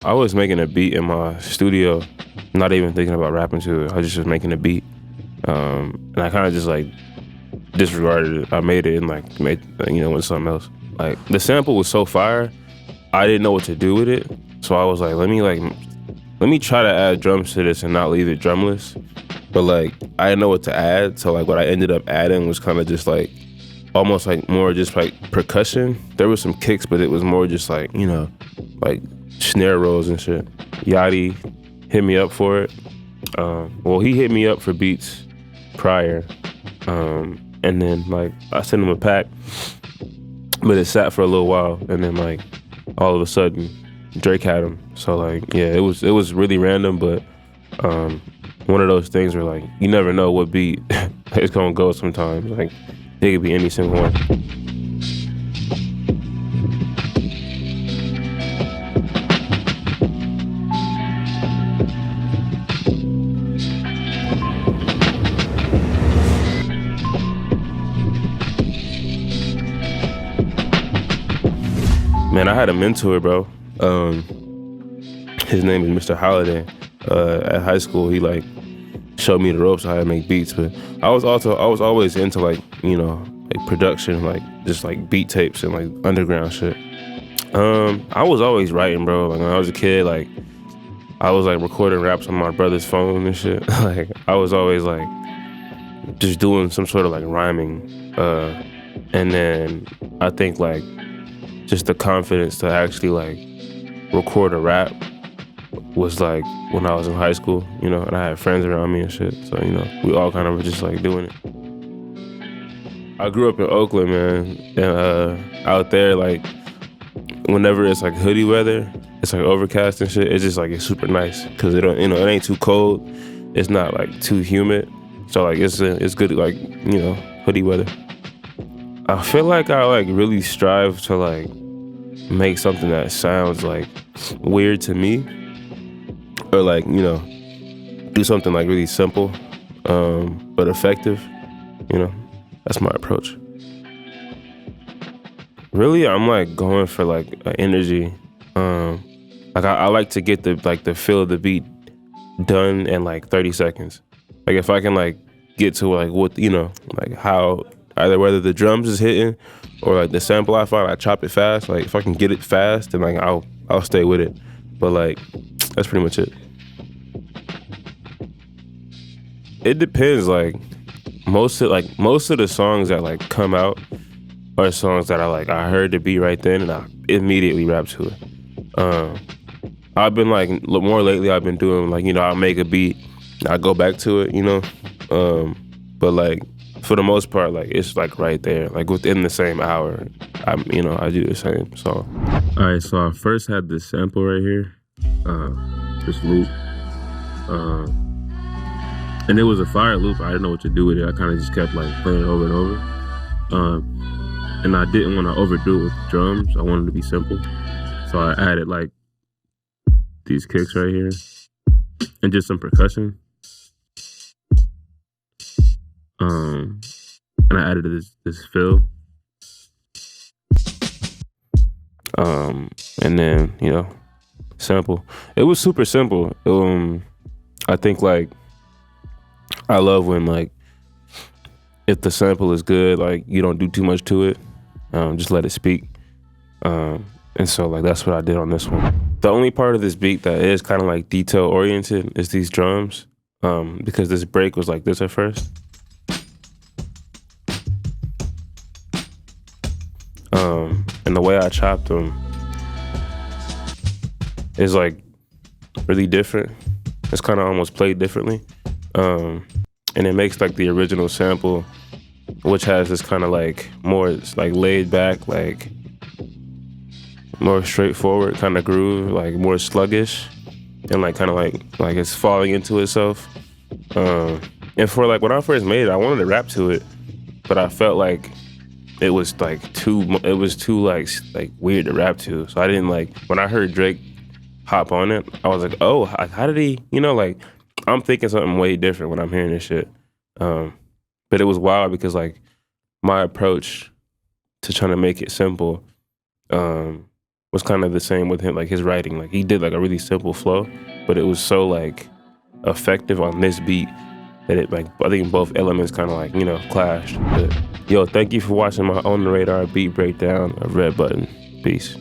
I was making a beat in my studio, not even thinking about rapping to it. I was just making a beat, and I kind of just like disregarded it. I made it and like made into something else. Like the sample was so fire, I didn't know what to do with it. So I was like, let me try to add drums to this and not leave it drumless. But like I didn't know what to add, so like what I ended up adding was kind of just like almost like more just like percussion. There was some kicks, but it was more just like like snare rolls and shit. Yachty hit me up for it. Well, he hit me up for beats prior, and then like I sent him a pack, but it sat for a little while, and then like all of a sudden Drake had him. So like yeah, it was really random, but one of those things where like you never know what beat it's gonna go sometimes. Like it could be any single one. Man, I had a mentor, bro. His name is Mr. Holiday. At high school, he like showed me the ropes of how to make beats. But I was always into like like production, like just like beat tapes and like underground shit. I was always writing, bro. Like when I was a kid, like I was like recording raps on my brother's phone and shit. Like I was always like just doing some sort of like rhyming. And then I think like just the confidence to actually like record a rap was like when I was in high school, and I had friends around me and shit. So, we all kind of were just like doing it. I grew up in Oakland, man. And out there, like whenever it's like hoodie weather, it's like overcast and shit, it's just like it's super nice. Cause it don't, it ain't too cold. It's not like too humid. So like it's good like, hoodie weather. I feel like I like really strive to like make something that sounds like weird to me, or like do something like really simple but effective. That's my approach. Really, I'm like going for like energy. Like I like to get the feel of the beat done in like 30 seconds. Like if I can like get to like what like how either whether the drums is hitting or like the sample I find, I chop it fast. Like if I can get it fast, then like I'll stay with it. But like that's pretty much it. It depends. Like most of the songs that like come out are songs that I heard the beat right then and I immediately rap to it. I've been like more lately. I've been doing like I'll make a beat, I go back to it, but like for the most part, like it's like right there, like within the same hour. I do the same song. All right, so I first had this sample right here, this loop, and it was a fire loop. I didn't know what to do with it. I kind of just kept like playing it over and over, and I didn't want to overdo it with drums. I wanted it to be simple, so I added like these kicks right here and just some percussion. And I added this fill. And then, sample. It was super simple. I think like I love when like if the sample is good, like you don't do too much to it. Just let it speak. And so like that's what I did on this one. The only part of this beat that is kind of like detail oriented is these drums. Because this break was like this at first. And the way I chopped them is like really different. It's kind of almost played differently. And it makes like the original sample, which has this kind of like more like laid back, like more straightforward kind of groove, like more sluggish and like kind of like it's falling into itself. And for like when I first made it, I wanted to rap to it, but I felt like it was too like weird to rap to. So I didn't like, when I heard Drake hop on it, I was like, oh, how did he, like I'm thinking something way different when I'm hearing this shit. But it was wild because like my approach to trying to make it simple was kind of the same with him, like his writing. Like he did like a really simple flow, but it was so like effective on this beat that it like, I think both elements kind of like, you know, clashed. But yo, thank you for watching my On the Radar beat breakdown of Red Button. Peace.